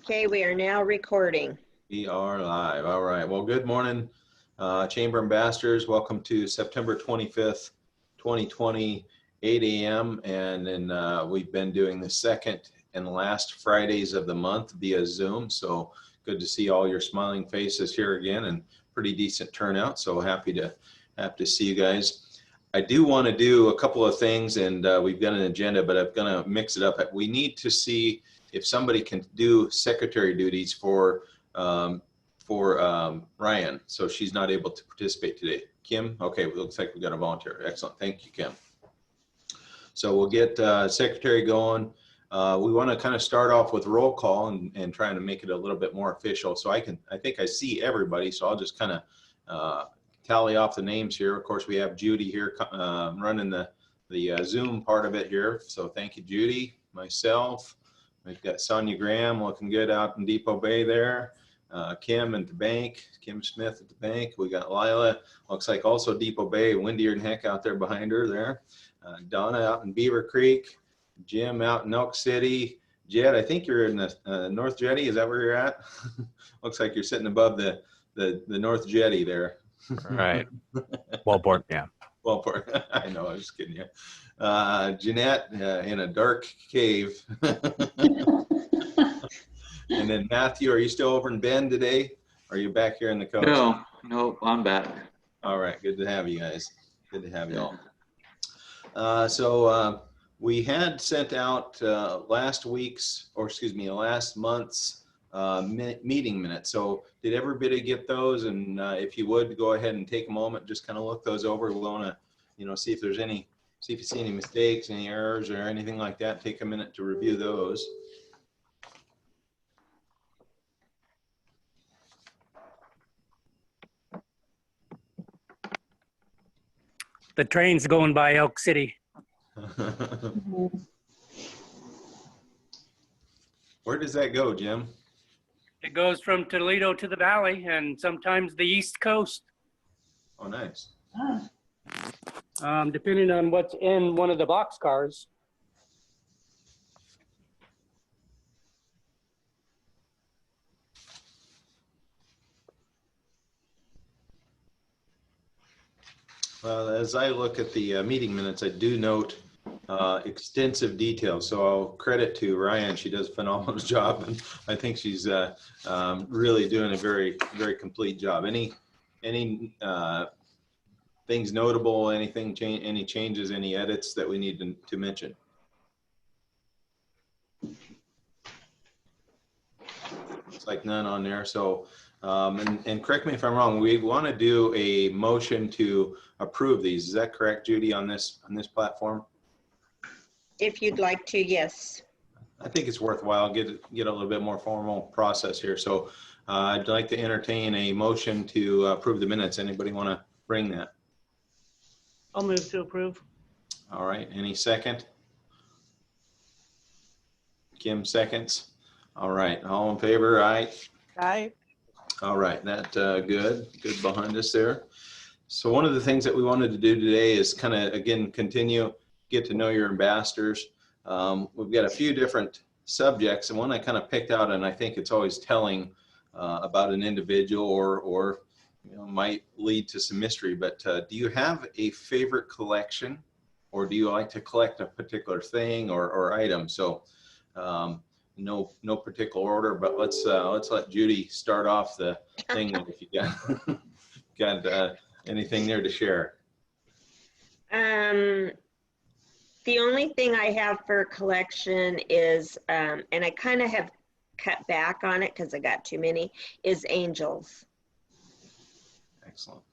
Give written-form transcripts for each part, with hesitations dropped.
Okay, we are now recording. We are live. All right. Well, good morning, Chamber Ambassadors. Welcome to September 25th, 2020, 8 a.m. And then we've been doing the second and last Fridays of the month via Zoom. So good to see all your smiling faces here again, and pretty decent turnout. So happy to see you guys. I do want to do a couple of things, and we've got an agenda, but I'm going to mix it up. We need to see if somebody can do secretary duties for Ryan, so she's not able to participate today. Kim, okay, it looks like we got a volunteer. Excellent, thank you, Kim. So we'll get secretary going. We want to kind of start off with roll call and trying to make it a little bit more official. So I think I see everybody, so I'll just kind of tally off the names here. Of course, we have Judy here running the Zoom part of it here. So thank you, Judy. Myself. We've got Sonia Graham looking good out in Depot Bay there. Kim at the bank, Kim Smith at the bank. We got Lila, looks like also Depot Bay, windier than heck out there behind her there. Donna out in Beaver Creek. Jim out in Elk City. Jed, I think you're in the North Jetty. Is that where you're at? Looks like you're sitting above the North Jetty there. Right. Wellport, yeah. Wellport. I know, I was just kidding you. Jeanette in a dark cave. And then Matthew, are you still over in Bend today? Or are you back here in the coast? No, I'm back. All right, good to have you guys. Good to have you all. So we had sent out last month's meeting minutes. So did everybody get those? And if you would, go ahead and take a moment, just kind of look those over. We want to, see if there's see if you see any mistakes, any errors or anything like that. Take a minute to review those. The train's going by Elk City. Where does that go, Jim? It goes from Toledo to the Valley and sometimes the East Coast. Oh, nice. Depending on what's in one of the box cars. Well, as I look at the meeting minutes, I do note extensive details. So I'll credit to Ryan. She does a phenomenal job, and I think she's really doing a very, very complete job. Any things notable? Anything change? Any changes? Any edits that we need to mention? Looks like none on there. So. And correct me if I'm wrong, we want to do a motion to approve these. Is that correct, Judy, on this platform? If you'd like to, yes. I think it's worthwhile, get a little bit more formal process here. So I'd like to entertain a motion to approve the minutes. Anybody want to bring that? I'll move to approve. All right, any second? Kim seconds. All right, all in favor, aye? Aye. All right, that good behind us there. So one of the things that we wanted to do today is kind of, again, continue, get to know your ambassadors. We've got a few different subjects, and one I kind of picked out, and I think it's always telling about an individual or might lead to some mystery, but do you have a favorite collection, or do you like to collect a particular thing or item? So no particular order, but let's let Judy start off the thing. If you got anything there to share. The only thing I have for collection is, and I kind of have cut back on it because I got too many, is angels. Excellent.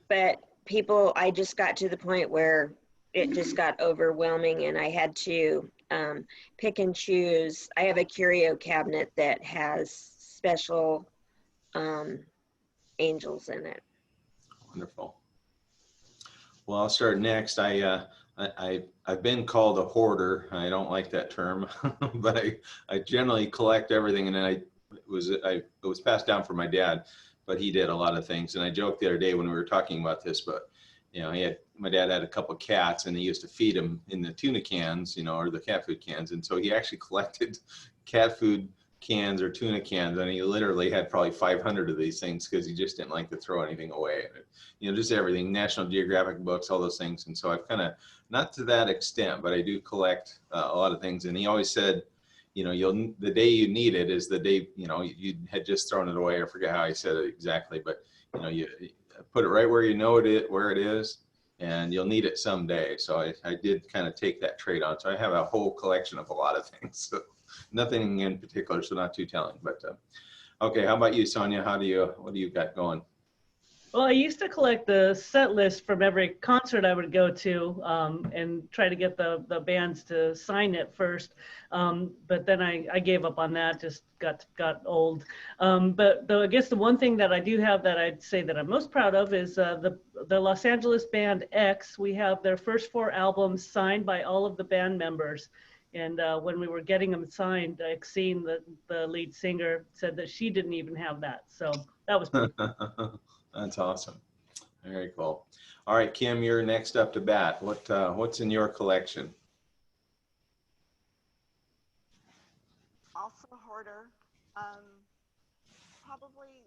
But I just got to the point where it just got overwhelming, and I had to pick and choose. I have a curio cabinet that has special angels in it. Wonderful. Well, I'll start next. I've been called a hoarder. I don't like that term, but I generally collect everything, and then it was passed down from my dad, but he did a lot of things. And I joked the other day when we were talking about this, but my dad had a couple of cats, and he used to feed them in the tuna cans, or the cat food cans. And so he actually collected cat food cans or tuna cans, and he literally had probably 500 of these things because he just didn't like to throw anything away. You know, just everything, National Geographic books, all those things. And so I've kind of, not to that extent, but I do collect a lot of things. And he always said, you know, the day you need it is the day, you know, you had just thrown it away. I forget how he said it exactly, but you know, you put it right where you know where it is, and you'll need it someday. So I did kind of take that trade on. So I have a whole collection of a lot of things. So nothing in particular, so not too telling. But okay, how about you, Sonia? What do you got going? Well, I used to collect the set list from every concert I would go to and try to get the bands to sign it first. But then I gave up on that, just got old. But I guess the one thing that I do have that I'd say that I'm most proud of is the Los Angeles band X. We have their first 4 albums signed by all of the band members. And when we were getting them signed, Exene, the lead singer, said that she didn't even have that. So that was pretty cool. That's awesome. Very cool. All right, Kim, you're next up to bat. What's in your collection? Also a hoarder. Probably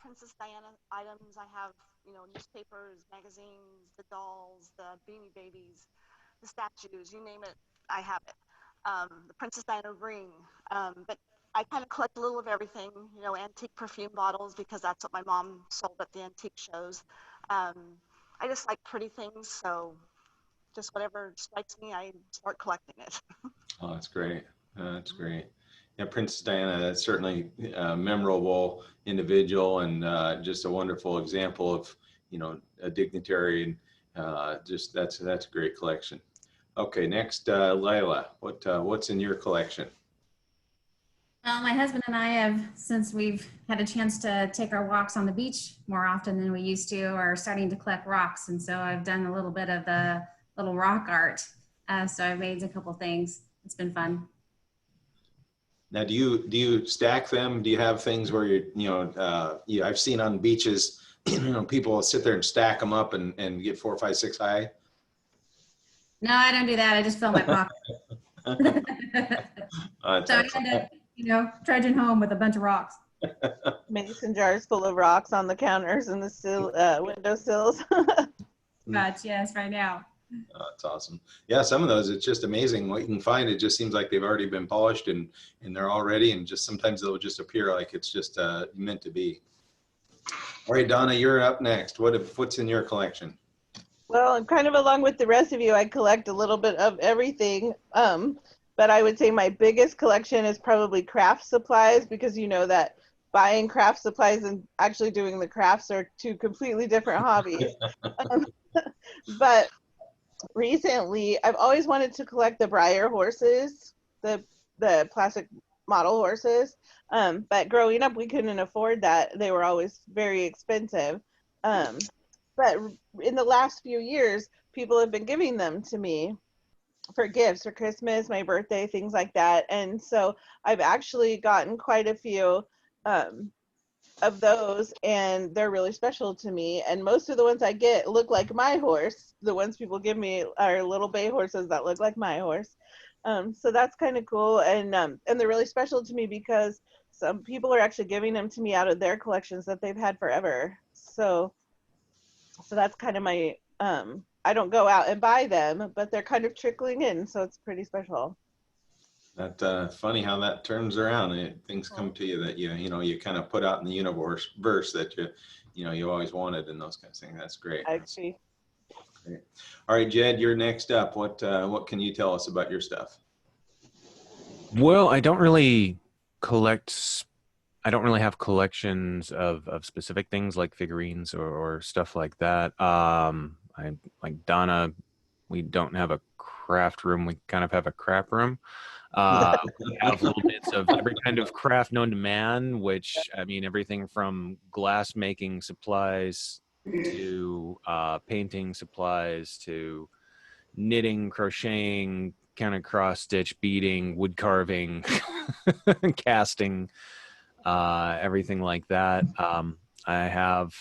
Princess Diana items. I have, you know, newspapers, magazines, the dolls, the Beanie Babies, the statues, you name it, I have it. The Princess Diana ring. But I kind of collect a little of everything, you know, antique perfume bottles, because that's what my mom sold at the antique shows. I just like pretty things, so just whatever strikes me, I start collecting it. Oh, that's great. That's great. Yeah, Princess Diana, that's certainly a memorable individual, and just a wonderful example of, you know, a dignitary, and just that's a great collection. Okay, next, Lila, what's in your collection? Well, my husband and I have, since we've had a chance to take our walks on the beach more often than we used to, are starting to collect rocks. And so I've done a little bit of the little rock art. So I've made a couple things. It's been fun. Now, do you stack them? Do you have things where I've seen on beaches, you know, people sit there and stack them up and get 4, 5, 6 high? No, I don't do that. I just fill my pocket. So I end up, you know, trudging home with a bunch of rocks. Mason jars full of rocks on the counters and the windowsills. But yes, right now. Oh, that's awesome. Yeah, some of those, it's just amazing what you can find. It just seems like they've already been polished and they're all ready, and just sometimes they'll just appear like it's just meant to be. All right, Donna, you're up next. What's in your collection? Well, I'm kind of along with the rest of you. I collect a little bit of everything. But I would say my biggest collection is probably craft supplies, because you know that buying craft supplies and actually doing the crafts are 2 completely different hobbies. But recently, I've always wanted to collect the Breyer horses, the plastic model horses. But growing up, we couldn't afford that. They were always very expensive. But in the last few years, people have been giving them to me for gifts, for Christmas, my birthday, things like that. And so I've actually gotten quite a few of those, and they're really special to me. And most of the ones I get look like my horse. The ones people give me are little bay horses that look like my horse. So that's kind of cool. And they're really special to me because some people are actually giving them to me out of their collections that they've had forever. So that's kind of my, I don't go out and buy them, but they're kind of trickling in, so it's pretty special. That's funny how that turns around. Things come to you that you kind of put out in the universe that you always wanted, and those kinds of things. That's great. I agree. Great. All right, Jed, you're next up. What can you tell us about your stuff? Well, I don't really have collections of specific things like figurines or stuff like that. I like Donna, we don't have a craft room. We kind of have a crap room. We have little bits of every kind of craft known to man, which, I mean, everything from glass making supplies to painting supplies to knitting, crocheting, kind of cross stitch, beading, wood carving, casting, everything like that. I have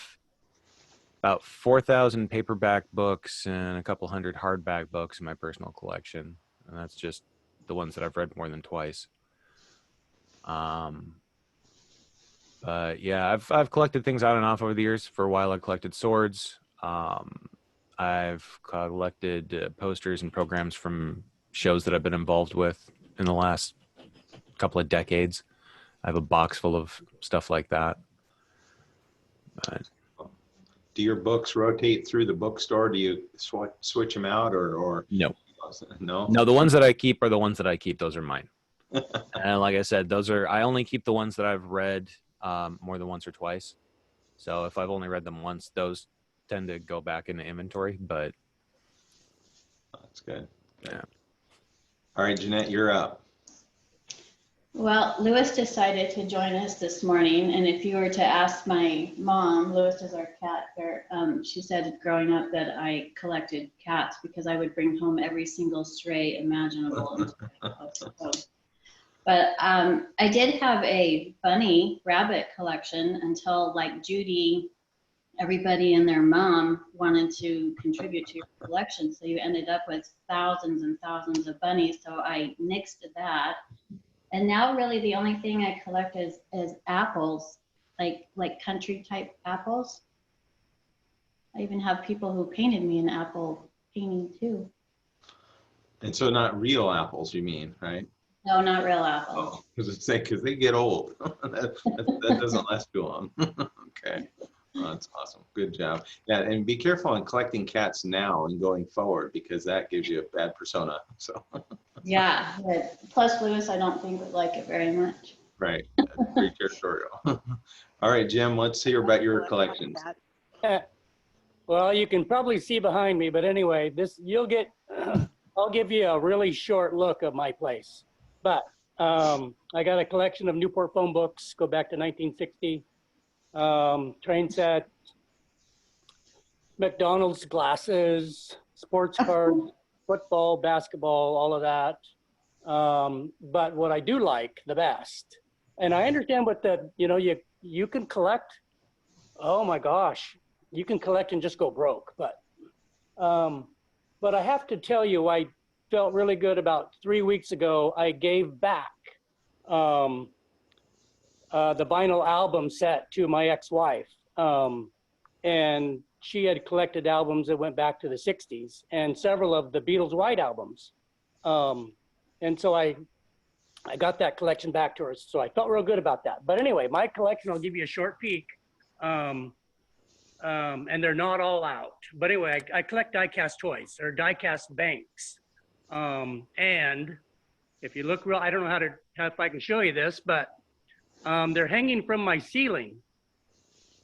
about 4,000 paperback books and a couple hundred hardback books in my personal collection. And that's just the ones that I've read more than twice. But yeah, I've collected things on and off over the years. For a while, I collected swords. I've collected posters and programs from shows that I've been involved with in the last couple of decades. I have a box full of stuff like that. But Do your books rotate through the bookstore? Do you switch them out or no, no? no, the ones that I keep are the ones that I keep. Those are mine. And like I said, I only keep the ones that I've read more than once or twice. So if I've only read them once, those tend to go back into inventory. But That's good. yeah. All right, Jeanette, you're up. Well, Lewis decided to join us this morning, and if you were to ask my mom, Lewis is our cat here, she said growing up that I collected cats because I would bring home every single stray imaginable. But I did have a bunny rabbit collection until, like Judy, everybody and their mom wanted to contribute to your collection, so you ended up with thousands and thousands of bunnies, so I nixed that. And now really the only thing I collect is apples, like country type apples. I even have people who painted me an apple painting too. And so not real apples, you mean, right? No, not real apples. Oh, because they get old. that doesn't last too long. Okay. Oh, that's awesome. Good job. Yeah, and be careful on collecting cats now and going forward because that gives you a bad persona. So. Yeah, but plus Lewis, I don't think would like it very much. Right. Very territorial. All right, Jim, let's hear about your collections. Well, you can probably see behind me, but anyway, I'll give you a really short look of my place. But I got a collection of Newport phone books, go back to 1960. Train set, McDonald's glasses, sports cards, football, basketball, all of that. But what I do like the best, and I understand what you can collect. Oh my gosh, you can collect and just go broke. But I have to tell you, I felt really good about 3 weeks ago. I gave back the vinyl album set to my ex-wife. And she had collected albums that went back to the 60s and several of the Beatles' White albums. And so I got that collection back to her. So I felt real good about that. But anyway, my collection, I'll give you a short peek. And they're not all out. But anyway, I collect die-cast toys or die-cast banks. And if you look real, I don't know if I can show you this, but they're hanging from my ceiling,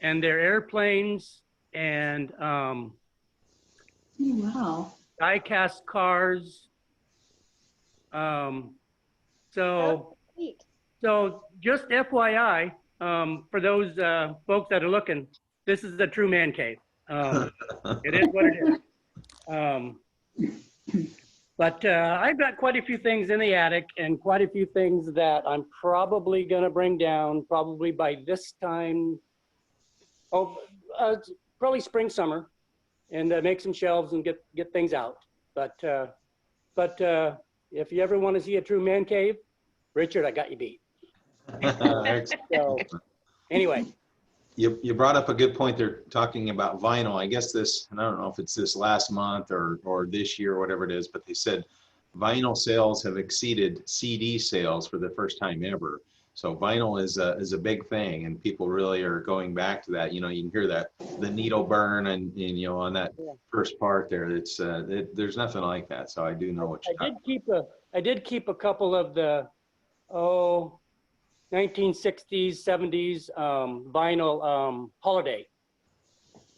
and they're airplanes and Wow. die-cast cars. So just FYI, for those folks that are looking, this is the true man cave. It is what it is. But I've got quite a few things in the attic and quite a few things that I'm probably going to bring down probably by this time. Probably spring, summer, and make some shelves and get things out. But if you ever want to see a true man cave, Richard, I got you beat. So anyway. You brought up a good point there talking about vinyl. I guess and I don't know if it's this last month or this year or whatever it is, but they said vinyl sales have exceeded CD sales for the first time ever. So vinyl is a big thing, and people really are going back to that. You can hear that, the needle burn and on that first part there, there's nothing like that. So I do know what you're talking about. I did keep a couple of the, 1960s, 70s vinyl holiday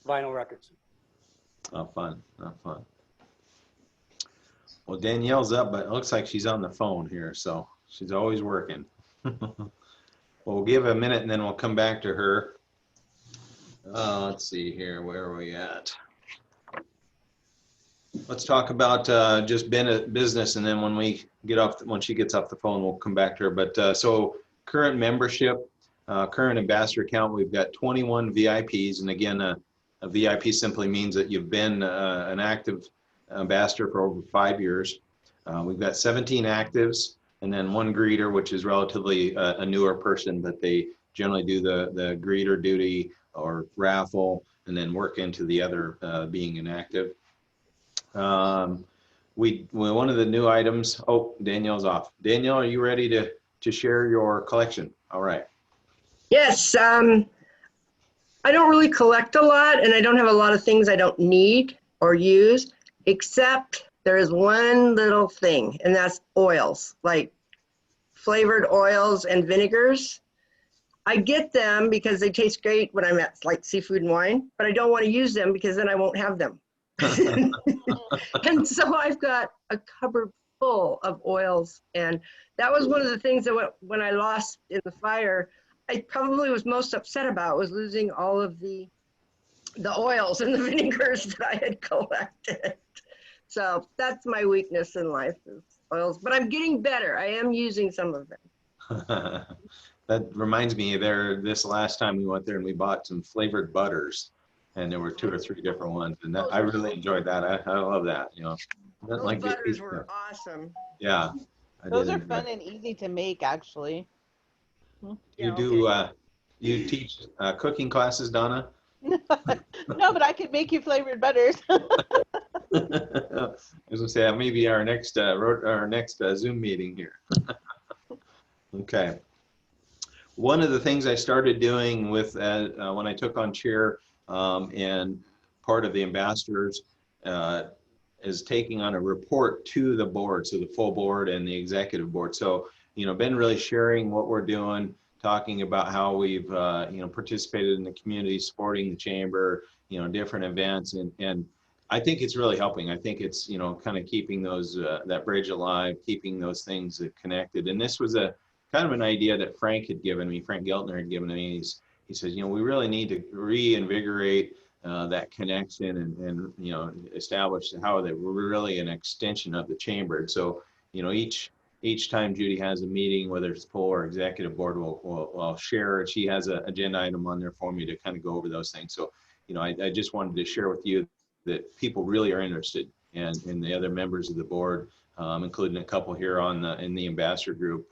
vinyl records. Oh, fun. Well, Danielle's up, but it looks like she's on the phone here, so she's always working. Well, we'll give a minute and then we'll come back to her. Let's see here, where are we at? Let's talk about just business, and then when she gets off the phone, we'll come back to her. But so current membership, current ambassador count, we've got 21 VIPs. And again, a VIP simply means that you've been an active ambassador for over 5 years. We've got 17 actives. and then one greeter, which is relatively a newer person, but they generally do the greeter duty or raffle, and then work into the other being inactive. One of the new items, oh, Danielle's off. Danielle, are you ready to share your collection? All right. Yes, I don't really collect a lot, and I don't have a lot of things I don't need or use, except there is one little thing, and that's oils, like flavored oils and vinegars. I get them because they taste great when I'm at like seafood and wine, but I don't want to use them because then I won't have them. And so I've got a cupboard full of oils, and that was one of the things that when I lost in the fire, I probably was most upset about, was losing all of the oils and the vinegars that I had collected. So that's my weakness in life, is oils, but I'm getting better. I am using some of them. That reminds me, this last time we went there and we bought some flavored butters, and there were 2 or 3 different ones, and I really enjoyed that. I love that, you know. Those Like butters were awesome. Yeah. Those are fun and easy to make, actually. You teach cooking classes, Donna? No, but I could make you flavored butters. I was gonna say maybe our next Zoom meeting here. Okay. One of the things I started doing with when I took on chair and part of the ambassadors is taking on a report to the board, so the full board and the executive board. So, you know, been really sharing what we're doing, talking about how we've, you know, participated in the community, supporting the chamber, you know, different events. And I think it's really helping. I think it's, you know, kind of keeping those, that bridge alive, keeping those things connected. And this was a kind of an idea that Frank had given me, Frank Geltner had given me. He says, you know, we really need to reinvigorate that connection and, you know, establish how that we're really an extension of the chamber. So, you know, each time Judy has a meeting, whether it's full or executive board, will share. She has an agenda item on there for me to kind of go over those things. So, you know, I just wanted to share with you that people really are interested, and the other members of the board, including a couple here in the ambassador group,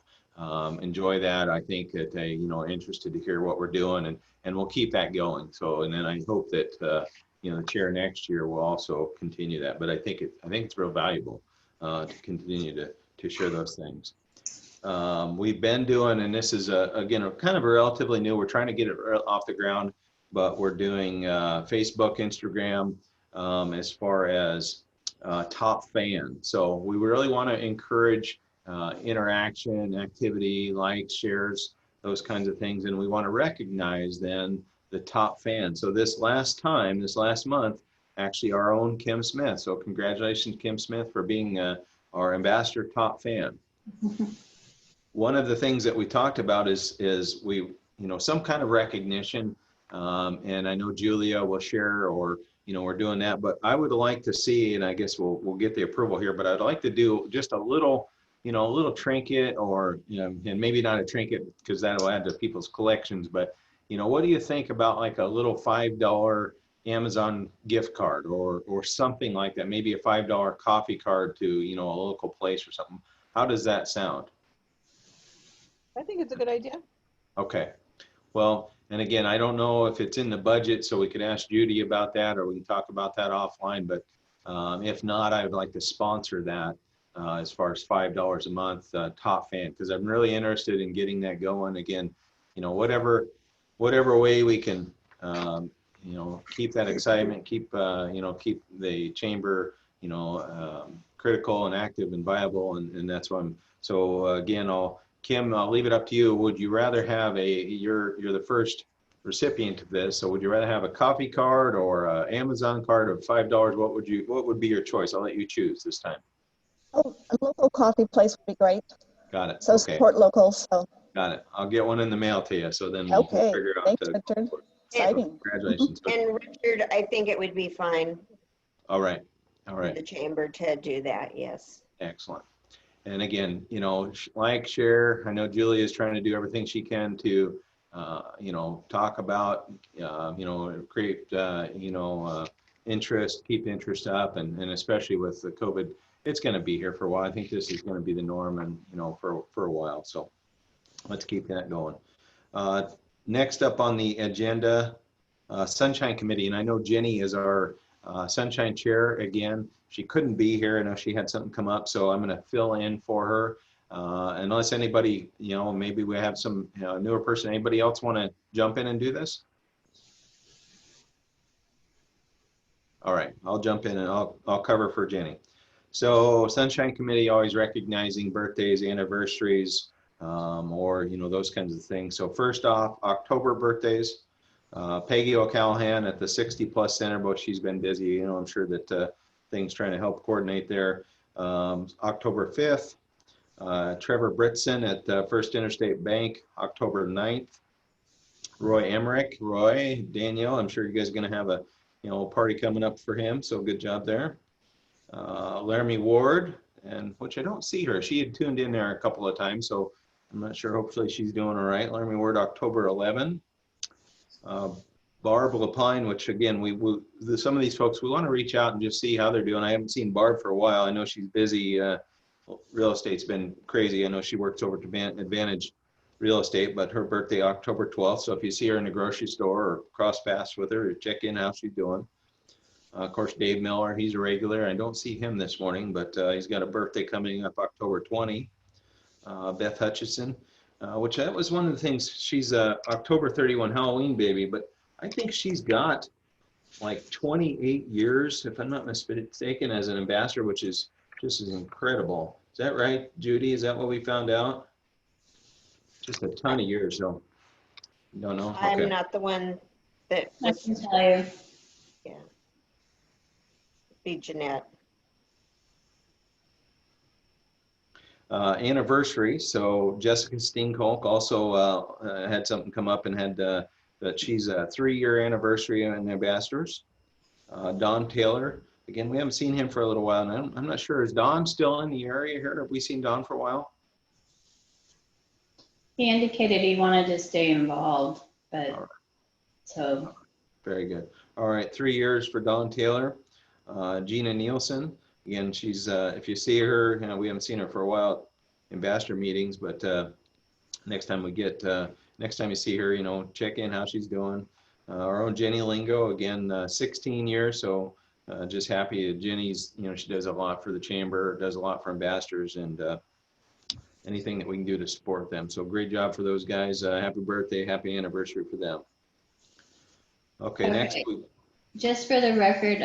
enjoy that. I think that they, you know, are interested to hear what we're doing, and we'll keep that going. So, and then I hope that you know, the chair next year will also continue that. But I think it's real valuable to continue to share those things. We've been doing, and this is again kind of a relatively new. We're trying to get it off the ground, but we're doing Facebook, Instagram, as far as top fan. So we really want to encourage interaction, activity, likes, shares, those kinds of things, and we want to recognize then the top fan. So this last month, actually our own Kim Smith. So congratulations, Kim Smith, for being our ambassador top fan. One of the things that we talked about is we, you know, some kind of recognition, and I know Julia will share, or, you know, we're doing that, but I would like to see, and I guess we'll get the approval here, but I'd like to do just a little, you know, a little trinket, or, you know, and maybe not a trinket because that'll add to people's collections, but, you know, what do you think about like a little $5 Amazon gift card or something like that? Maybe a $5 coffee card to, you know, a local place or something. How does that sound? I think it's a good idea. Okay. Well, and again, I don't know if it's in the budget, so we could ask Judy about that, or we can talk about that offline, but if not, I would like to sponsor that as far as $5 a month top fan, because I'm really interested in getting that going. Again, you know, whatever way we can, you know, keep that excitement, keep, you know, keep the chamber, you know, critical and active and viable. And that's why so again, Kim, I'll leave it up to you. Would you rather have you're the first recipient of this, so would you rather have a coffee card or an Amazon card of $5? What would be your choice? I'll let you choose this time. Oh, a local coffee place would be great. Got it. So okay. Support locals. So. Got it. I'll get one in the mail to you. So then we'll figure out. Thanks, Richard. Exciting. Congratulations. And Richard, I think it would be fine. All right. The chamber to do that. Yes. Excellent. And again, you know, like, share. I know Julia is trying to do everything she can to, you know, talk about, you know, create, you know, interest, keep interest up, and especially with the COVID, it's going to be here for a while. I think this is going to be the norm, and for a while. So let's keep that going. Next up on the agenda, Sunshine Committee, and I know Jenny is our Sunshine Chair again. She couldn't be here. I know she had something come up, so I'm going to fill in for her. Unless anybody, maybe we have some newer person. Anybody else want to jump in and do this? All right, I'll jump in and I'll cover for Jenny. So Sunshine Committee, always recognizing birthdays, anniversaries, or those kinds of things. So first off, October birthdays. Peggy O'Callahan at the 60 Plus Center, but she's been busy. I'm sure that things trying to help coordinate there. October 5th. Trevor Britson at First Interstate Bank, October 9th. Roy Emmerich, Danielle, I'm sure you guys are going to have a party coming up for him, so good job there. Laramie Ward, and which I don't see her. She had tuned in there a couple of times, so I'm not sure. Hopefully she's doing all right. Laramie Ward, October 11. Barb Lapine, which again, some of these folks, we want to reach out and just see how they're doing. I haven't seen Barb for a while. I know she's busy. Real estate's been crazy. I know she works over to Advantage Real Estate, but her birthday, October 12th. So if you see her in the grocery store or cross paths with her, check in how she's doing. Of course, Dave Miller, he's a regular. I don't see him this morning, but he's got a birthday coming up October 20. Beth Hutchison, which that was one of the things. She's a October 31 Halloween baby, but I think she's got like 28 years, if I'm not mistaken, as an ambassador, which is just as incredible. Is that right, Judy? Is that what we found out? Just a ton of years, so don't know. Okay. I'm not the one that I can tell you. Yeah. Be Jeanette. Anniversary. So Jessica Steenkolk also had something come up and had that she's a 3-year anniversary in ambassadors. Don Taylor. Again, we haven't seen him for a little while, and I'm not sure. Is Don still in the area here? Have we seen Don for a while? He indicated he wanted to stay involved, but All right. So. Very good. All right, 3 years for Don Taylor. Gina Nielsen. Again, she's, if you see her, we haven't seen her for a while at ambassador meetings, but next time you see her, check in how she's doing. Our own Jenny Lingo, again, 16 years. So just happy that Jenny's, she does a lot for the chamber, does a lot for ambassadors, and anything that we can do to support them. So great job for those guys. Happy birthday, happy anniversary for them. Okay, next week. Just for the record,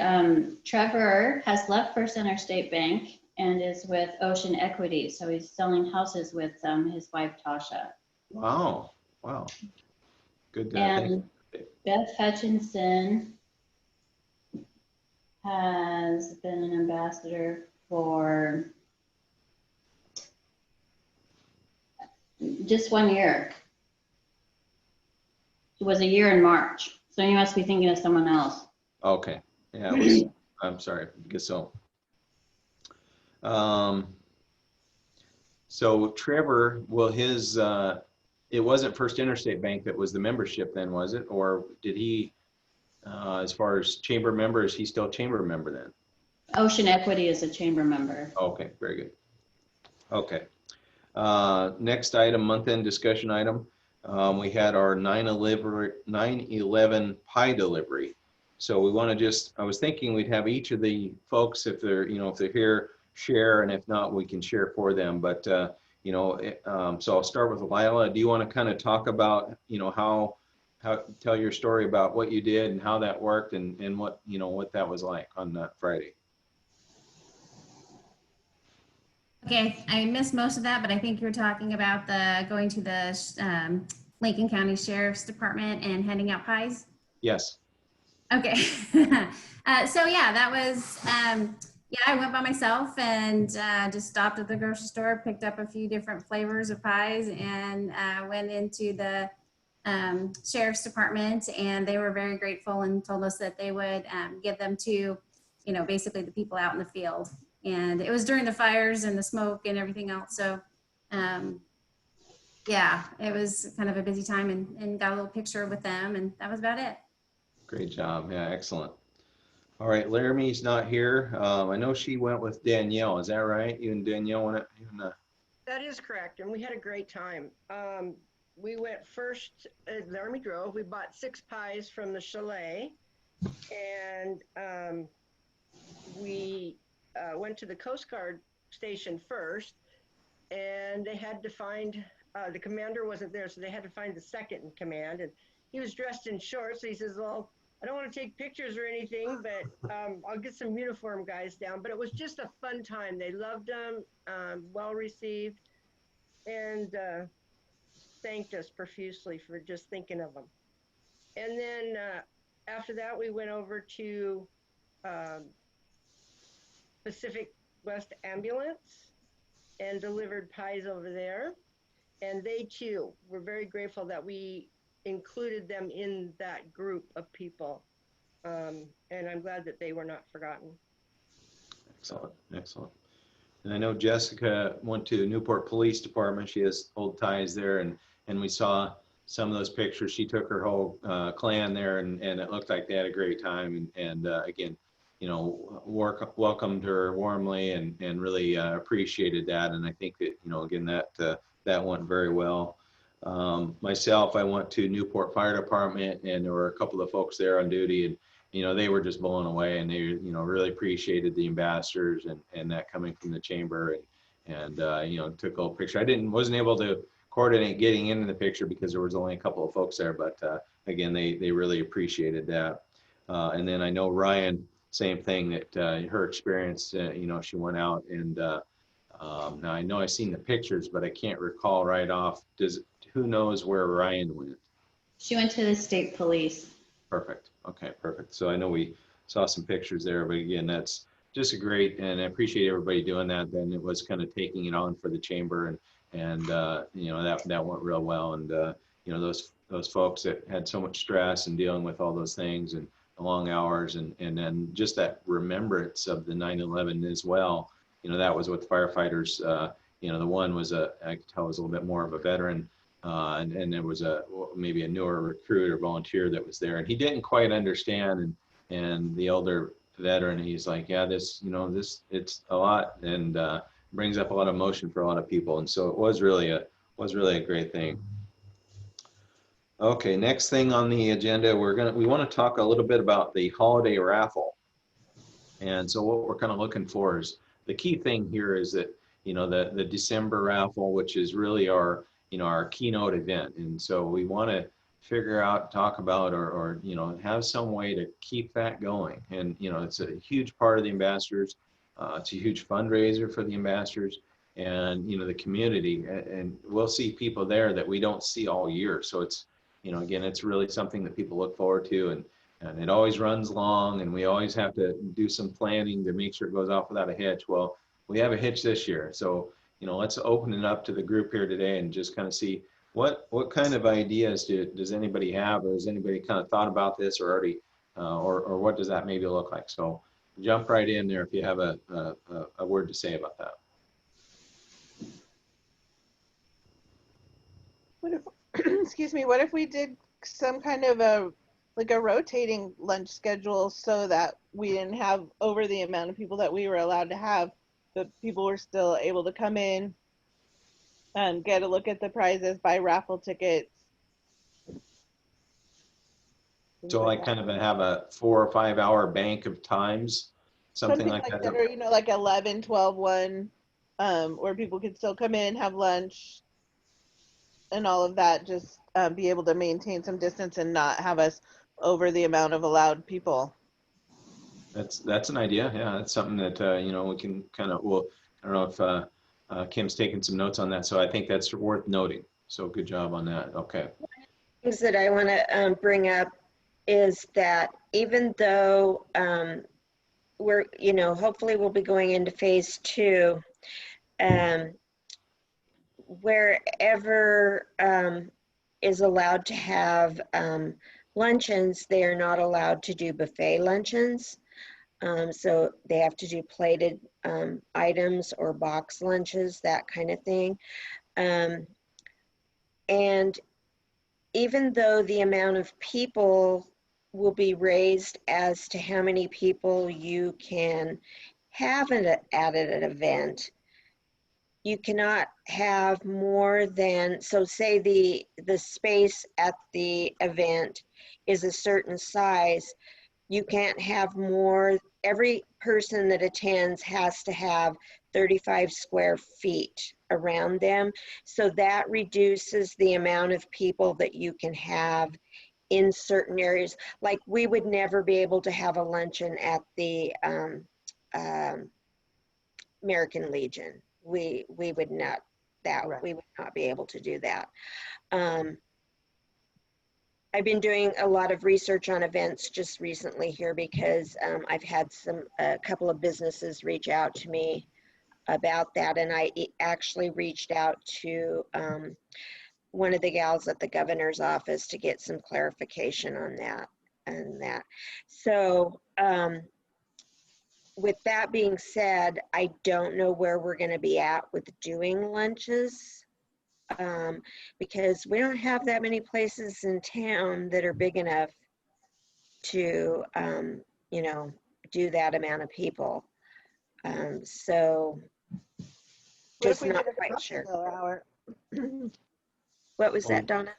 Trevor has left First Interstate Bank and is with Ocean Equity. So he's selling houses with his wife, Tasha. Wow. Good. And Beth Hutchinson has been an ambassador for just 1 year. It was a year in March. So you must be thinking of someone else. Okay. Yeah, I'm sorry. I guess so. So Trevor, will his, it wasn't First Interstate Bank that was the membership then, was it? Or did he, as far as chamber member, is he still chamber member then? Ocean Equity is a chamber member. Okay, very good. Okay. Next item, month-end discussion item. We had our 9/11 pie delivery. So we want to I was thinking we'd have each of the folks, if they're, if they're here, share, and if not, we can share for them. But, so I'll start with Lila. Do you want to kind of talk about, how tell your story about what you did and how that worked and what, what that was like on that Friday? Okay, I missed most of that, but I think you're talking about going to the Lincoln County Sheriff's Department and handing out pies. Yes. Okay. So yeah, that was, I went by myself and just stopped at the grocery store, picked up a few different flavors of pies, and went into the Sheriff's Department, and they were very grateful and told us that they would give them to, basically the people out in the field. And it was during the fires and the smoke and everything else. So yeah, it was kind of a busy time, and got a little picture with them, and that was about it. Great job. Yeah, excellent. All right, Laramie's not here. I know she went with Danielle. Is that right? You and Danielle went. That is correct, and we had a great time. We went first at Laramie Grove. We bought 6 pies from the chalet, and we went to the Coast Guard station first, and they had to find, the commander wasn't there, so they had to find the second in command, and he was dressed in shorts, so he says, well, I don't want to take pictures or anything, but I'll get some uniform guys down. But it was just a fun time. They loved them, well received, and thanked us profusely for just thinking of them. And then after that, we went over to Pacific West Ambulance and delivered pies over there. And they too were very grateful that we included them in that group of people. And I'm glad that they were not forgotten. Excellent, excellent. And I know Jessica went to Newport Police Department. She has old ties there, and we saw some of those pictures. She took her whole clan there, and it looked like they had a great time. And again, you know, welcomed her warmly and really appreciated that. And I think that, you know, again, that went very well. Myself, I went to Newport Fire Department, and there were a couple of folks there on duty, and you know, they were just blown away, and they, you know, really appreciated the ambassadors and that coming from the chamber, and you know, took a little picture. Wasn't able to coordinate getting into the picture because there was only a couple of folks there, but again, they really appreciated that. And then I know Ryan, same thing, that her experience, you know, she went out and now I know I've seen the pictures, but I can't recall right off. Who knows where Ryan went? She went to the state police. Perfect. Okay, perfect. So I know we saw some pictures there, but again, that's just a great, and I appreciate everybody doing that. Then it was kind of taking it on for the chamber, and you know, that went real well. And you know, those folks that had so much stress and dealing with all those things and the long hours, and then just that remembrance of the 9/11 as well. You know, that was what the firefighters. You know, the one was I could tell was a little bit more of a veteran. And there was maybe a newer recruit or volunteer that was there, and he didn't quite understand. And the older veteran, he's like, yeah, this, you know, it's a lot, and brings up a lot of emotion for a lot of people. And so it was really a great thing. Okay, next thing on the agenda, we want to talk a little bit about the holiday raffle. And so what we're kind of looking for is, the key thing here is that, you know, the December raffle, which is really our keynote event. And so we want to figure out, talk about, or, you know, have some way to keep that going. And, you know, it's a huge part of the ambassadors. It's a huge fundraiser for the ambassadors and, you know, the community. And we'll see people there that we don't see all year. So it's, you know, again, it's really something that people look forward to. And it always runs long, and we always have to do some planning to make sure it goes off without a hitch. Well, we have a hitch this year. So, you know, let's open it up to the group here today and just kind of see what kind of ideas does anybody have, or has anybody kind of thought about this or already, or what does that maybe look like? So jump right in there if you have a word to say about that. What if, excuse me, what if we did some kind of a rotating lunch schedule so that we didn't have over the amount of people that we were allowed to have, but people were still able to come in and get a look at the prizes, buy raffle tickets. So like kind of have a 4 or 5 hour bank of times, something like that. Or, you know, like 11, 12, 1, where people could still come in, have lunch and all of that, just be able to maintain some distance and not have us over the amount of allowed people. That's an idea. Yeah, that's something that, you know, we can kind of, well, I don't know if Kim's taking some notes on that. So I think that's worth noting. So good job on that. Okay. Things that I want to bring up is that even though we're, you know, hopefully we'll be going into phase 2, wherever is allowed to have luncheons, they are not allowed to do buffet luncheons. So they have to do plated items or box lunches, that kind of thing. And even though the amount of people will be raised as to how many people you can have at an event. You cannot have more than, so say the space at the event is a certain size, you can't have more, every person that attends has to have 35 square feet around them. So that reduces the amount of people that you can have in certain areas. Like we would never be able to have a luncheon at the American Legion. We would not, we would not be able to do that. I've been doing a lot of research on events just recently here because I've had a couple of businesses reach out to me about that, and I actually reached out to one of the gals at the governor's office to get some clarification on that and that. So with that being said, I don't know where we're going to be at with doing lunches. Because we don't have that many places in town that are big enough to, you know, do that amount of people. So just not quite sure. Hour? What was that, Donna?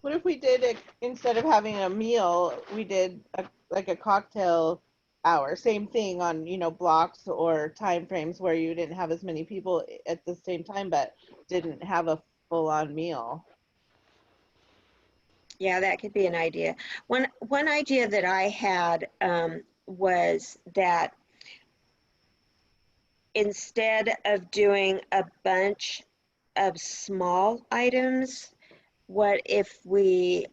What if we did it, instead of having a meal, we did like a cocktail hour? Same thing on, you know, blocks or time frames where you didn't have as many people at the same time, but didn't have a full-on meal. Yeah, that could be an idea. One idea that I had was that instead of doing a bunch of small items, what if we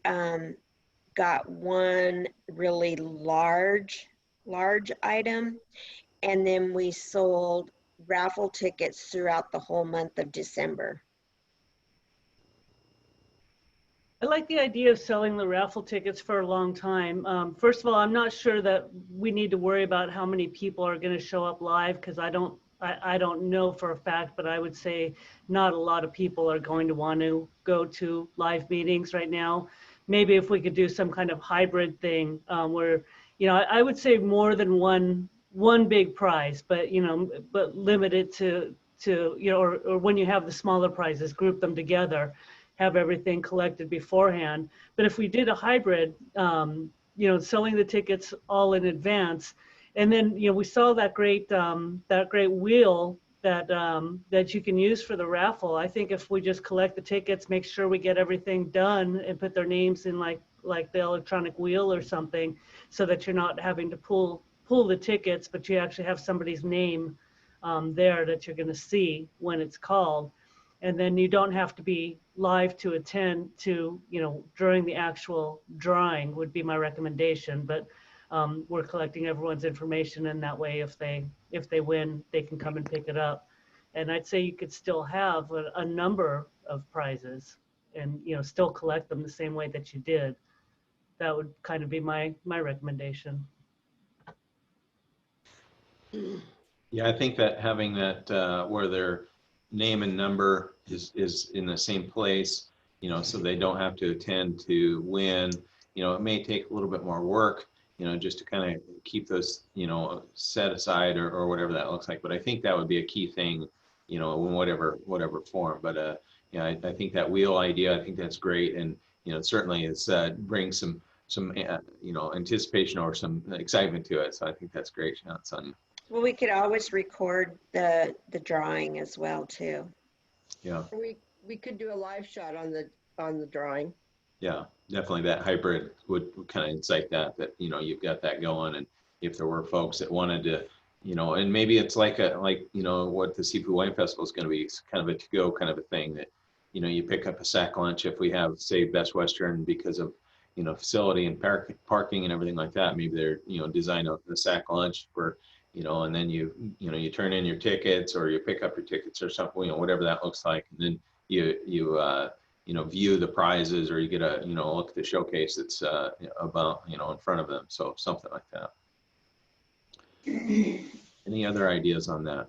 got one really large item, and then we sold raffle tickets throughout the whole month of December? I like the idea of selling the raffle tickets for a long time. First of all, I'm not sure that we need to worry about how many people are going to show up live, because I don't know for a fact, but I would say not a lot of people are going to want to go to live meetings right now. Maybe if we could do some kind of hybrid thing where, you know, I would say more than one big prize, but, you know, but limit it to you know, or when you have the smaller prizes, group them together, have everything collected beforehand. But if we did a hybrid, you know, selling the tickets all in advance, and then, you know, we saw that great wheel that you can use for the raffle. I think if we just collect the tickets, make sure we get everything done and put their names in like the electronic wheel or something, so that you're not having to pull the tickets, but you actually have somebody's name there that you're going to see when it's called. And then you don't have to be live to attend to, you know, during the actual drawing would be my recommendation. But we're collecting everyone's information, and that way if they win, they can come and pick it up. And I'd say you could still have a number of prizes and, you know, still collect them the same way that you did. That would kind of be my recommendation. Yeah, I think that having that where their name and number is in the same place, you know, so they don't have to attend to win. You know, it may take a little bit more work, you know, just to kind of keep those, you know, set aside or whatever that looks like. But I think that would be a key thing, you know, in whatever form. But yeah, I think that wheel idea, I think that's great, and you know, certainly it's brings some you know, anticipation or some excitement to it. So I think that's great, Sonia. Well, we could always record the drawing as well too. Yeah. We could do a live shot on the drawing. Yeah, definitely that hybrid would kind of incite that, you know, you've got that going. And if there were folks that wanted to, you know, and maybe it's like you know, what the Seafood Wine Festival is going to be, it's kind of a to-go kind of a thing that, you know, you pick up a sack lunch. If we have, say, Best Western, because of, you know, facility and parking and everything like that, maybe they're, you know, design a sack lunch for, you know, and then you know, you turn in your tickets or you pick up your tickets or something, you know, whatever that looks like. And then you know, view the prizes, or you get a, you know, look at the showcase that's about, you know, in front of them. So something like that. Any other ideas on that?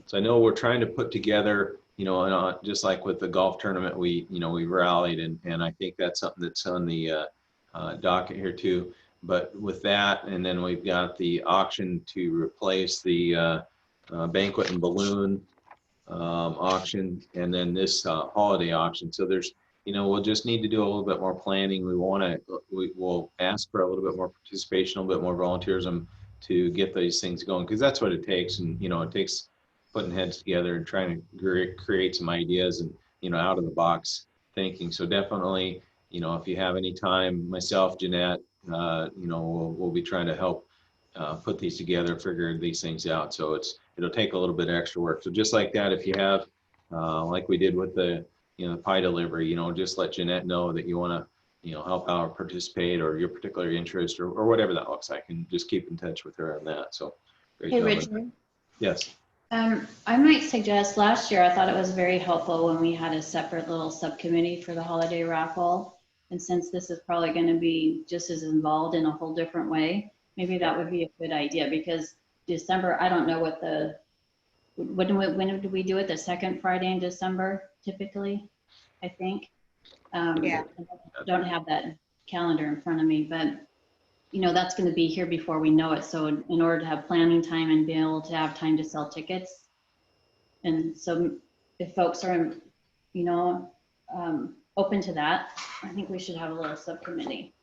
So I know we're trying to put together you know, and just like with the golf tournament, we rallied, and I think that's something that's on the docket here too. But with that, and then we've got the auction to replace the banquet and balloon auction, and then this holiday auction. So there's, we'll just need to do a little bit more planning. We will ask for a little bit more participation, a little bit more volunteerism to get these things going, because that's what it takes. And, it takes putting heads together and trying to create some ideas and, out of the box thinking. So definitely, if you have any time, myself, Jeanette, we'll be trying to help put these together, figure these things out. So it'll take a little bit of extra work. So just like that, if you have, like we did with the, pie delivery, just let Jeanette know that you want to, help out or participate, or your particular interest, or whatever that looks like, and just keep in touch with her on that. So, Hey, Richard. Yes. I might suggest, last year I thought it was very helpful when we had a separate little subcommittee for the holiday raffle. And since this is probably going to be just as involved in a whole different way, maybe that would be a good idea, because December, I don't know what when do we do it? The second Friday in December, typically, I think. Yeah. I don't have that calendar in front of me, but that's going to be here before we know it. So in order to have planning time and be able to have time to sell tickets. And so if folks are, open to that, I think we should have a little subcommittee.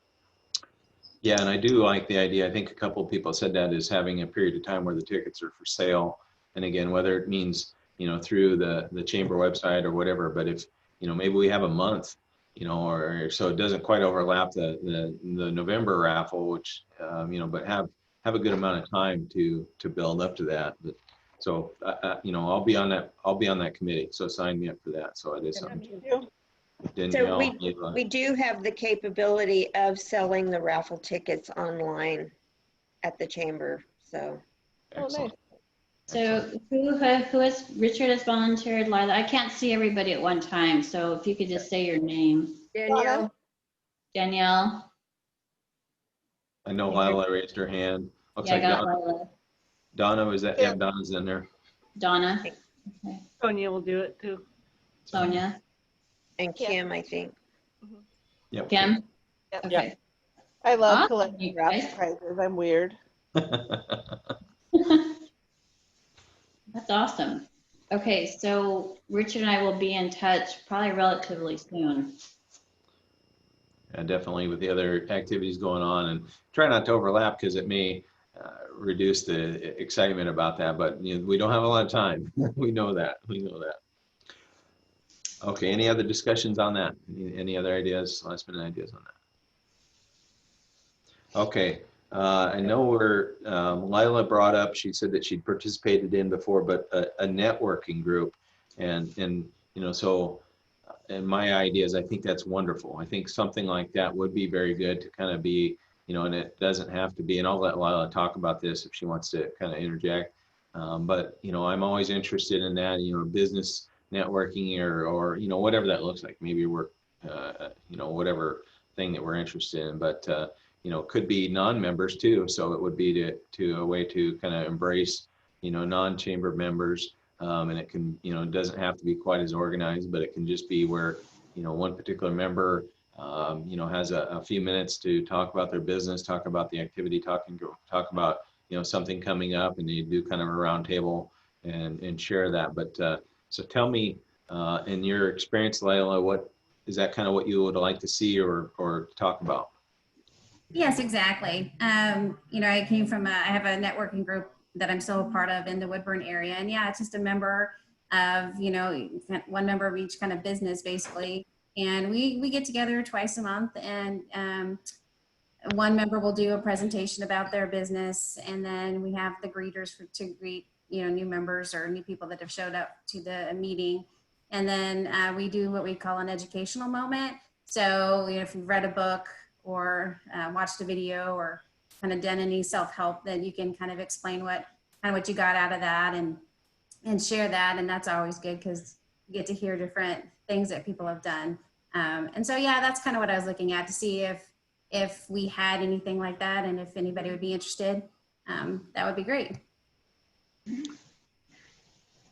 Yeah, and I do like the idea. I think a couple of people said that, is having a period of time where the tickets are for sale. And again, whether it means, through the chamber website or whatever, but if, maybe we have a month, or so it doesn't quite overlap the November raffle, which, but have a good amount of time to build up to that. But so, I'll be on that committee. So sign me up for that. So it is something. So we do have the capability of selling the raffle tickets online at the chamber. So. Excellent. So who has, Richard has volunteered, Lila? I can't see everybody at one time. So if you could just say your name. Danielle. Danielle. I know Lila raised her hand. Looks Yeah, like I got Donna. Lila. Donna, was that? Yeah, Donna's in there. Donna. Okay. Sonia will do it too. Sonia. And Kim, I think. Yep. Kim. Yep. Okay. I love Awesome, collecting you guys. raffle prizes. I'm weird. That's awesome. Okay, so Richard and I will be in touch probably relatively soon. And definitely with the other activities going on, and try not to overlap, because it may reduce the excitement about that, but we don't have a lot of time. We know that. Okay, any other discussions on that? Any other ideas, last minute ideas on that? Okay, I know Lila brought up, she said that she'd participated in before, but a networking group. And so, and my idea is, I think that's wonderful. I think something like that would be very good to kind of be, and it doesn't have to be, and I'll let Lila talk about this if she wants to kind of interject. But, I'm always interested in that, business networking or whatever that looks like. Maybe work, whatever thing that we're interested in. But, could be non-members too. So it would be to a way to kind of embrace, non-chamber members. And it can, it doesn't have to be quite as organized, but it can just be where, one particular member, has a few minutes to talk about their business, talk about the activity, talk about, something coming up, and you do kind of a round table and share that. But so tell me, in your experience, Lila, what is that kind of what you would like to see or talk about? Yes, exactly. I came from I have a networking group that I'm still a part of in the Woodburn area. And yeah, it's just a member of, one member of each kind of business basically. And we get together twice a month, and one member will do a presentation about their business. And then we have the greeters to greet, new members or new people that have showed up to the meeting. And then we do what we call an educational moment. So, if you've read a book or watched a video or kind of done any self-help, then you can kind of explain what you got out of that and share that. And that's always good, because you get to hear different things that people have done. And so, yeah, that's kind of what I was looking at, to see if we had anything like that, and if anybody would be interested, that would be great.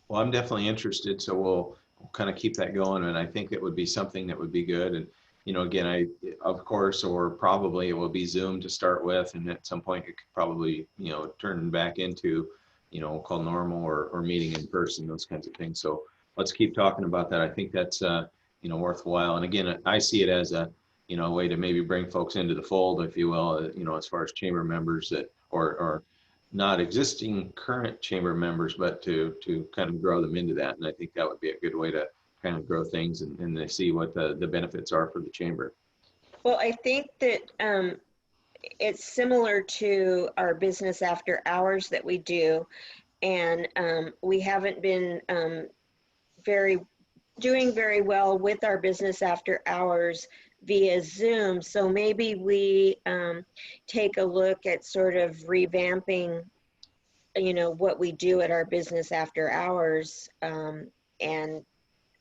Well, I'm definitely interested. So we'll kind of keep that going. And I think it would be something that would be good. And, you know, again, of course, or probably it will be Zoom to start with. And at some point it could probably, you know, turn back into, you know, call normal or meeting in person, those kinds of things. So let's keep talking about that. I think that's, you know, worthwhile. And again, I see it as a, you know, a way to maybe bring folks into the fold, if you will, you know, as far as chamber members that, or not existing current chamber members, but to kind of grow them into that. And I think that would be a good way to kind of grow things and they see what the benefits are for the chamber. Well, I think that it's similar to our business after hours that we do. And we haven't been doing very well with our business after hours via Zoom. So maybe we take a look at sort of revamping, you know, what we do at our business after hours and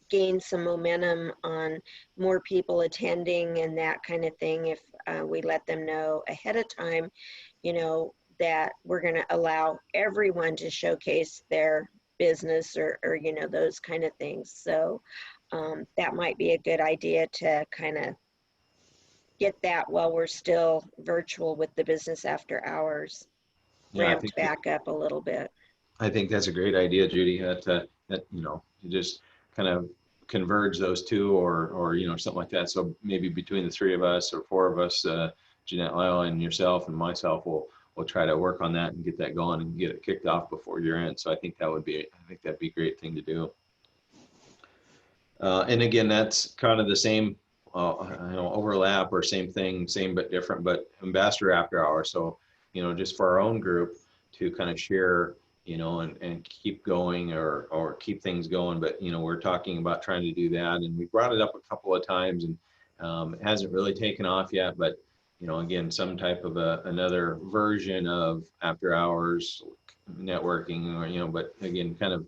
gain some momentum on more people attending and that kind of thing. If we let them know ahead of time, you know, that we're going to allow everyone to showcase their business or you know, those kind of things. So that might be a good idea to kind of get that while we're still virtual with the business after hours, ramped back up a little bit. I think that's a great idea, Judy, that you know, you just kind of converge those two or you know, something like that. So maybe between the three of us or four of us, Jeanette Lyle and yourself and myself, we'll try to work on that and get that going and get it kicked off before year end. So I think that'd be a great thing to do. And again, that's kind of the same, you know, overlap or same thing, same but different, but ambassador after hours. So, you know, just for our own group to kind of share, you know, and keep going or keep things going. But, you know, we're talking about trying to do that. And we brought it up a couple of times and it hasn't really taken off yet, but, you know, again, some type of another version of after hours networking or, you know, but again, kind of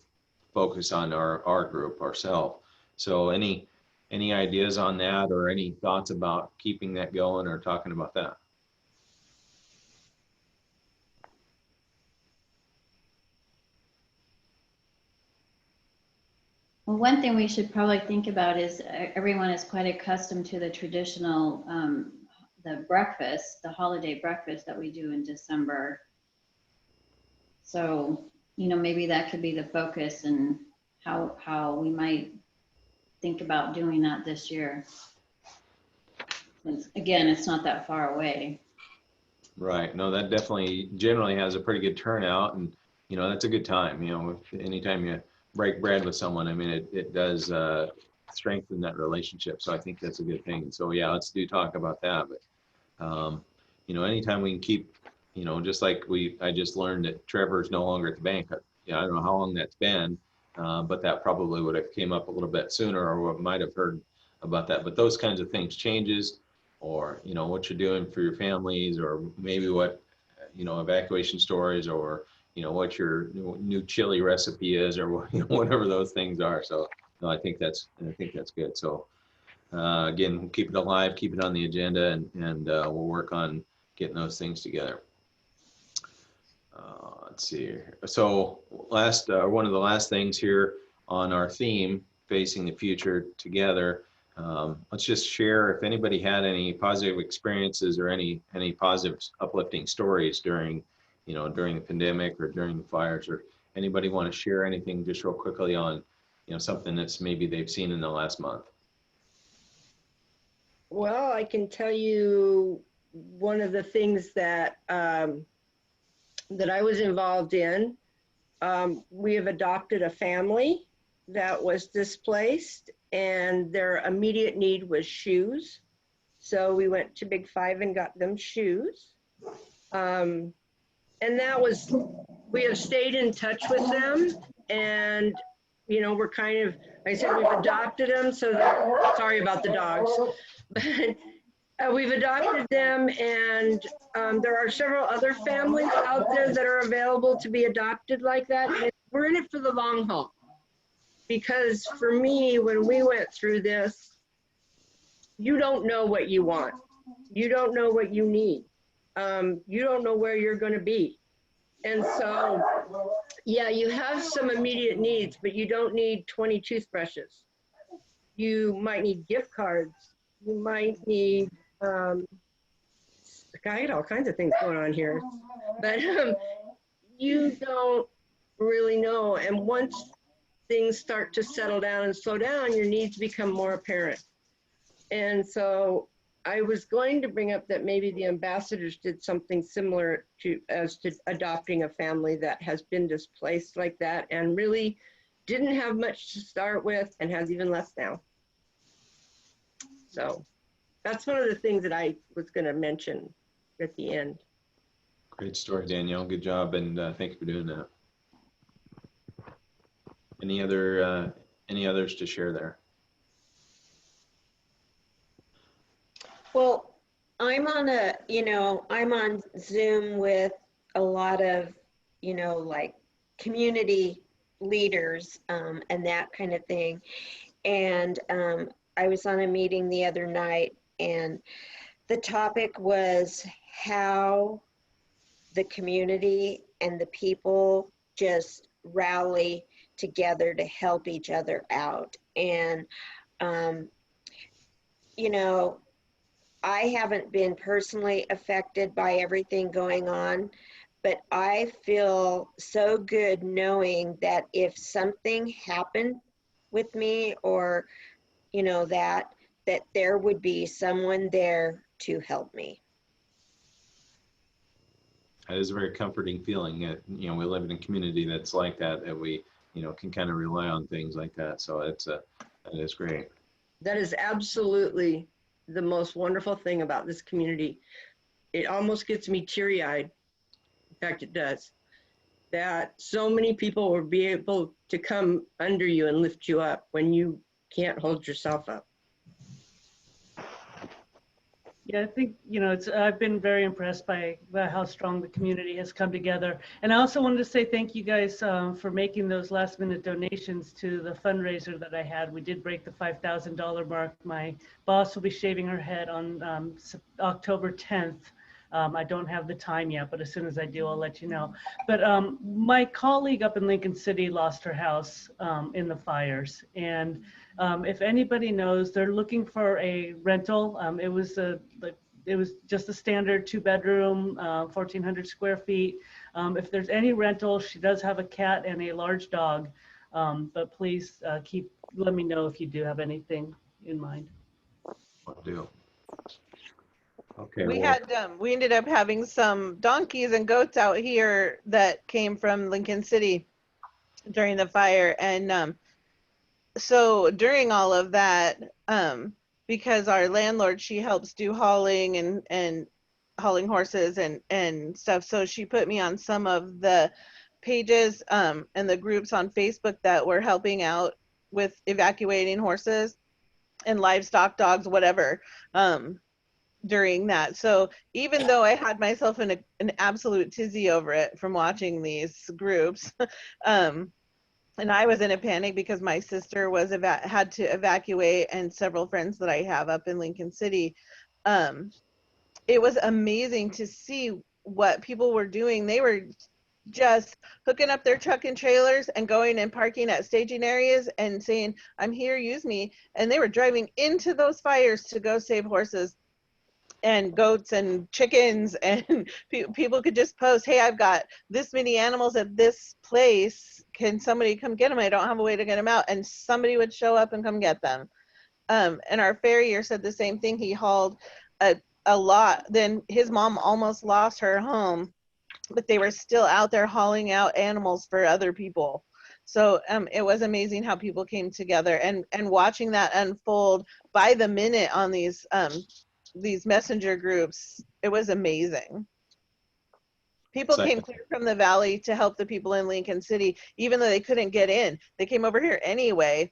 focus on our group, ourselves. So any ideas on that or any thoughts about keeping that going or talking about that? Well, one thing we should probably think about is everyone is quite accustomed to the traditional, the breakfast, the holiday breakfast that we do in December. So, you know, maybe that could be the focus and how we might think about doing that this year. Since, again, it's not that far away. Right. No, that definitely generally has a pretty good turnout, and you know, that's a good time. You know, anytime you break bread with someone, I mean, it does strengthen that relationship. So I think that's a good thing. So yeah, let's talk about that. But you know, anytime we can keep, you know, just like I just learned that Trevor's no longer at the bank. Yeah, I don't know how long that's been, but that probably would have came up a little bit sooner, or we might have heard about that. But those kinds of things, changes, or you know, what you're doing for your families, or maybe what, you know, evacuation stories, or you know, what your new chili recipe is, or you know, whatever those things are. So no, I think that's good. So again, we'll keep it alive, keep it on the agenda, and we'll work on getting those things together. Let's see here. So one of the last things here on our theme, facing the future together. Let's just share if anybody had any positive experiences or any positive uplifting stories during the pandemic or during the fires, or anybody want to share anything just real quickly on, you know, something that's maybe they've seen in the last month. Well, I can tell you one of the things that that I was involved in. We have adopted a family that was displaced, and their immediate need was shoes. So we went to Big Five and got them shoes. And that was, we have stayed in touch with them, and you know, we're kind of, like I said, we've adopted them, so that, sorry about the dogs, but we've adopted them, and there are several other families out there that are available to be adopted like that. And we're in it for the long haul. Because for me, when we went through this, you don't know what you want. You don't know what you need. You don't know where you're going to be. And so, yeah, you have some immediate needs, but you don't need 20 toothbrushes. You might need gift cards. You might need, I got all kinds of things going on here, but you don't really know. And once things start to settle down and slow down, your needs become more apparent. And so I was going to bring up that maybe the ambassadors did something similar to adopting a family that has been displaced like that and really didn't have much to start with and has even less now. So that's one of the things that I was going to mention at the end. Great story, Danielle. Good job, and thank you for doing that. Any others to share there? Well, I'm on Zoom with a lot of, like community leaders and that kind of thing. And I was on a meeting the other night, and the topic was how the community and the people just rally together to help each other out. And, I haven't been personally affected by everything going on, but I feel so good knowing that if something happened with me or, that there would be someone there to help me. That is a very comforting feeling. We live in a community that's like that, that we, can kind of rely on things like that. So that is great. That is absolutely the most wonderful thing about this community. It almost gets me teary-eyed. In fact, it does. That so many people will be able to come under you and lift you up when you can't hold yourself up. Yeah, I think, I've been very impressed by how strong the community has come together. And I also wanted to say thank you guys for making those last minute donations to the fundraiser that I had. We did break the $5,000 mark. My boss will be shaving her head on October 10th. I don't have the time yet, but as soon as I do, I'll let you know. But my colleague up in Lincoln City lost her house in the fires. And if anybody knows, they're looking for a rental. It was just a standard 2-bedroom, 1,400 square feet. If there's any rental, she does have a cat and a large dog. But please let me know if you do have anything in mind. What do? Okay. We ended up having some donkeys and goats out here that came from Lincoln City during the fire. And so during all of that, because our landlord, she helps do hauling and hauling horses and stuff. So she put me on some of the pages and the groups on Facebook that were helping out with evacuating horses and livestock, dogs, whatever, during that. So even though I had myself in an absolute tizzy over it from watching these groups, and I was in a panic because my sister was had to evacuate, and several friends that I have up in Lincoln City. It was amazing to see what people were doing. They were just hooking up their truck and trailers and going and parking at staging areas and saying, "I'm here, use me." And they were driving into those fires to go save horses and goats and chickens, and people could just post, "Hey, I've got this many animals at this place. Can somebody come get them? I don't have a way to get them out." And somebody would show up and come get them. And our farrier said the same thing. He hauled a lot. Then his mom almost lost her home, but they were still out there hauling out animals for other people. So it was amazing how people came together, and watching that unfold by the minute on these messenger groups. It was amazing. People came clear from the valley to help the people in Lincoln City, even though they couldn't get in. They came over here anyway,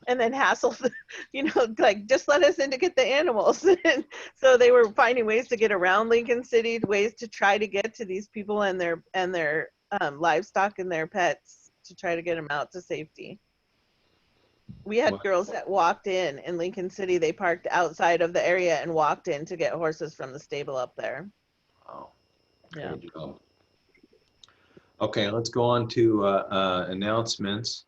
and then hassled, like, just let us in to get the animals. So they were finding ways to get around Lincoln City, ways to try to get to these people and their livestock and their pets to try to get them out to safety. We had girls that walked in Lincoln City. They parked outside of the area and walked in to get horses from the stable up there. Wow. Yeah. Great job. Okay, let's go on to announcements.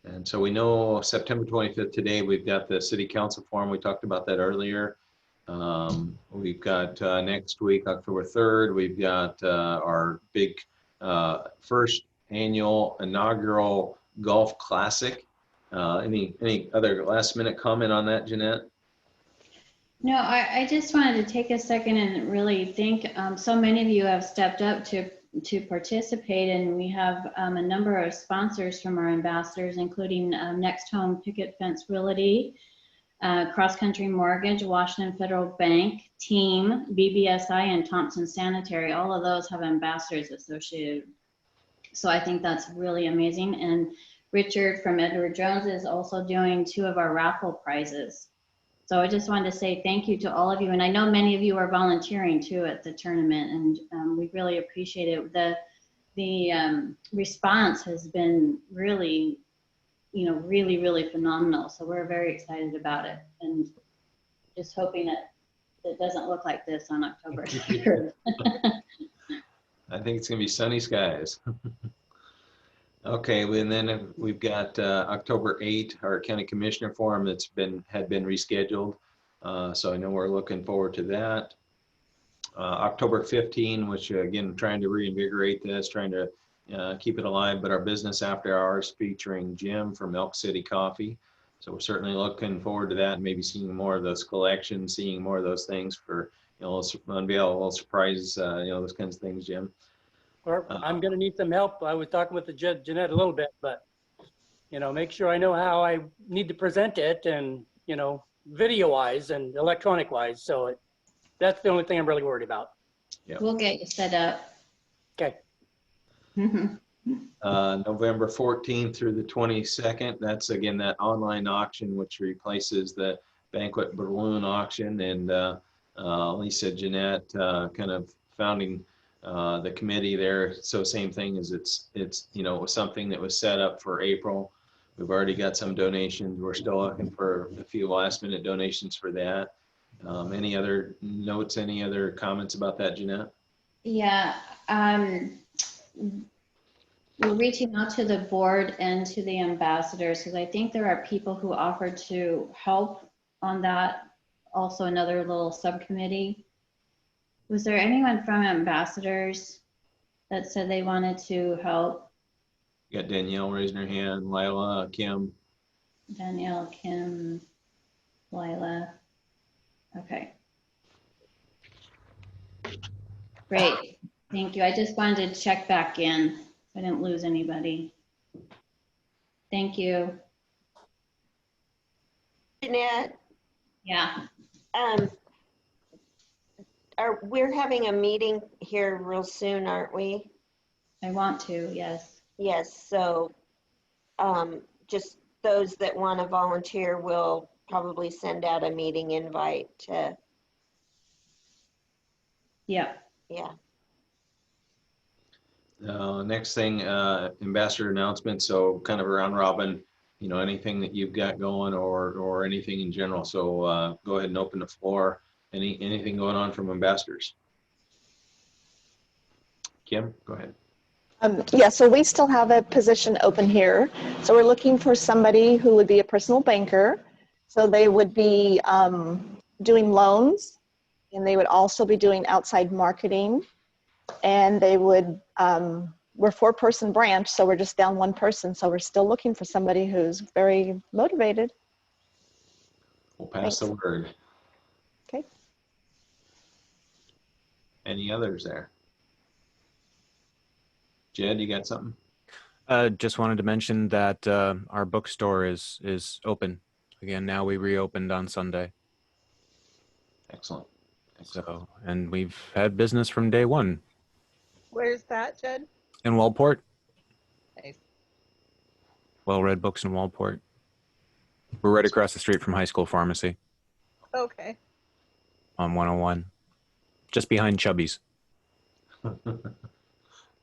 And so we know September 25th today, we've got the city council forum. We talked about that earlier. We've got next week, October 3rd, we've got our big first annual inaugural golf classic. Any other last minute comment on that, Jeanette? No, I just wanted to take a second and really thank, so many of you have stepped up to participate, and we have a number of sponsors from our ambassadors, including Next Home Picket Fence Realty, Cross Country Mortgage, Washington Federal Bank, Team, BBSI, and Thompson Sanitary. All of those have ambassadors associated. So I think that's really amazing. And Richard from Edward Jones is also doing 2 of our raffle prizes. So I just wanted to say thank you to all of you. And I know many of you are volunteering too at the tournament, and we really appreciate it. The response has been really, really phenomenal. So we're very excited about it, and just hoping that it doesn't look like this on October 3rd. I think it's gonna be sunny skies. Okay, and then we've got October 8th, our county commissioner forum had been rescheduled. So I know we're looking forward to that. October 15, which again, trying to reinvigorate this, trying to keep it alive, but our business after hours featuring Jim from Elk City Coffee. So we're certainly looking forward to that, and maybe seeing more of those collections, seeing more of those things for, unveil a little surprise, those kinds of things, Jim. Or I'm going to need some help. I was talking with the Jeanette a little bit, but, make sure I know how I need to present it and, video wise and electronic wise. So that's the only thing I'm really worried about. Yeah. We'll get you set up. Okay. November 14th through the 22nd. That's again, that online auction, which replaces the banquet balloon auction. And Lisa Jeanette kind of founding the committee there. So same thing as it's something that was set up for April. We've already got some donations. We're still looking for a few last minute donations for that. Any other notes, any other comments about that, Jeanette? Yeah, we're reaching out to the board and to the ambassadors, because I think there are people who offered to help on that. Also another little subcommittee. Was there anyone from ambassadors that said they wanted to help? You got Danielle raising her hand, Lila, Kim. Danielle, Kim, Lila. Okay. Great, thank you. I just wanted to check back in. I didn't lose anybody. Thank you. Jeanette, Yeah. we're having a meeting here real soon, aren't we? I want to, yes. Yes, so just those that want to volunteer will probably send out a meeting invite to, Yeah. yeah. Next thing, ambassador announcement. So kind of a round robin, anything that you've got going or anything in general. So go ahead and open the floor. Anything going on from ambassadors? Kim, go ahead. Yeah, so we still have a position open here. So we're looking for somebody who would be a personal banker. So they would be doing loans, and they would also be doing outside marketing. And they would, we're a 4-person branch, so we're just down 1 person. So we're still looking for somebody who's very motivated. We'll pass the word. Okay. Any others there? Jed, you got something? Just wanted to mention that our bookstore is open again. Now we reopened on Sunday. Excellent. So, and we've had business from day one. Where's that, Jed? In Waldport. Nice. Well-read books in Waldport. We're right across the street from High School Pharmacy Okay. on 101, just behind Chubby's.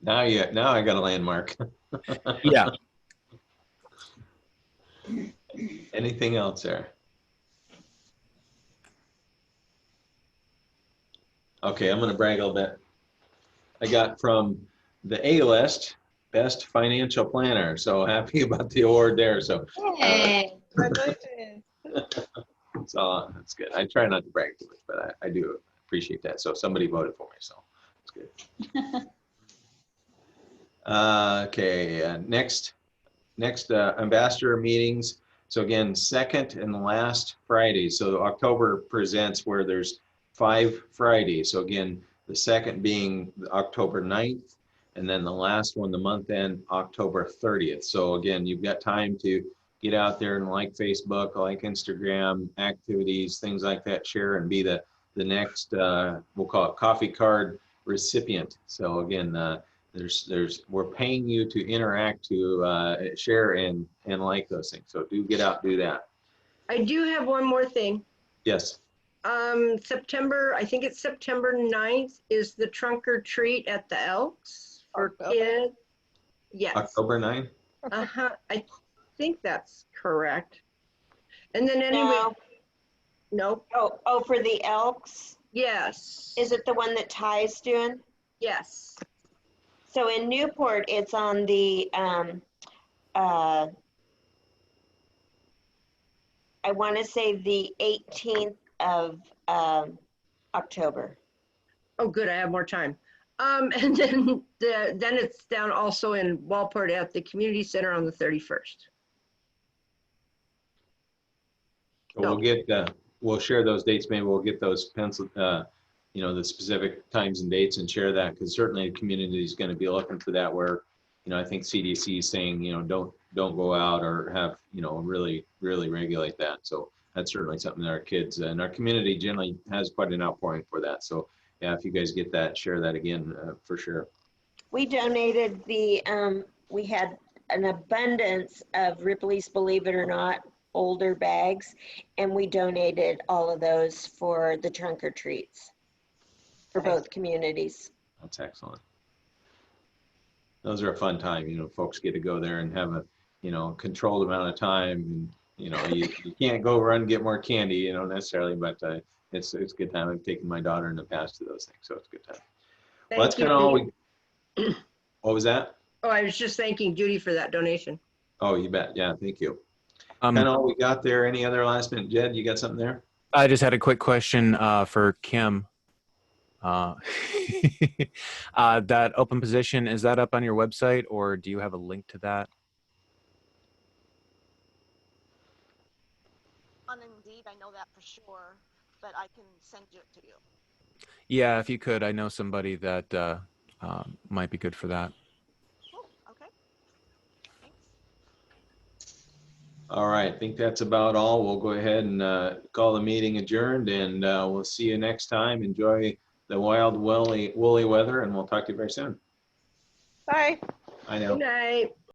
Now I got a landmark. Yeah. Anything else there? Okay, I'm going to brag a little bit. I got from the A-list, Best Financial Planner. So happy about the award there. So Hey. Congratulations. so that's good. I try not to brag too much, but I do appreciate that. So somebody voted for me, so it's good. Okay, next ambassador meetings. So again, second and last Friday. So October presents where there's 5 Fridays. So again, the second being October 9th, and then the last one, the month end, October 30th. So again, you've got time to get out there and like Facebook, like Instagram, activities, things like that, share and be the next, we'll call it coffee card recipient. So again, we're paying you to interact, to share and like those things. So do get out, do that. I do have one more thing. Yes. September, I think it's September 9th is the trunk or treat at the Elks for October. kids. Yes. October 9th? Uh-huh. I think that's correct. And then anyway, No. nope. Oh, for the Elks? Yes. Is it the one that Ty's doing? Yes. So in Newport, it's on the, I want to say the 18th of October. Oh, good. I have more time. And then then it's down also in Walport at the community center on the 31st. We'll get, we'll share those dates. Maybe we'll get those pencil, you know, the specific times and dates and share that, because certainly the community is going to be looking for that, where, you know, I think CDC is saying, you know, don't go out or have, you know, really regulate that. So that's certainly something that our kids and our community generally has quite an outpouring for that. So yeah, if you guys get that, share that again, for sure. We donated we had an abundance of Ripley's Believe It or Not older bags, and we donated all of those for the trunk or treats for both communities. That's excellent. Those are a fun time, you know, folks get to go there and have a, you know, controlled amount of time. And, you know, you can't go run and get more candy, you know, necessarily, but it's a good time. I've taken my daughter in the past to those things, so it's a good time. Well, that's kind of all we, what was that? Oh, I was just thanking Judy for that donation. Oh, you bet. Yeah, thank you. Kind of all we got there. Any other last minute? Jed, you got something there? I just had a quick question for Kim. That open position, is that up on your website, or do you have a link to that? On Indeed, I know that for sure, but I can send it to you. Yeah, if you could. I know somebody that might be good for that. Cool. Okay. Thanks. All right, I think that's about all. We'll go ahead and call the meeting adjourned, and we'll see you next time. Enjoy the wild, woolly weather, and we'll talk to you very soon. Bye. I know. Good night.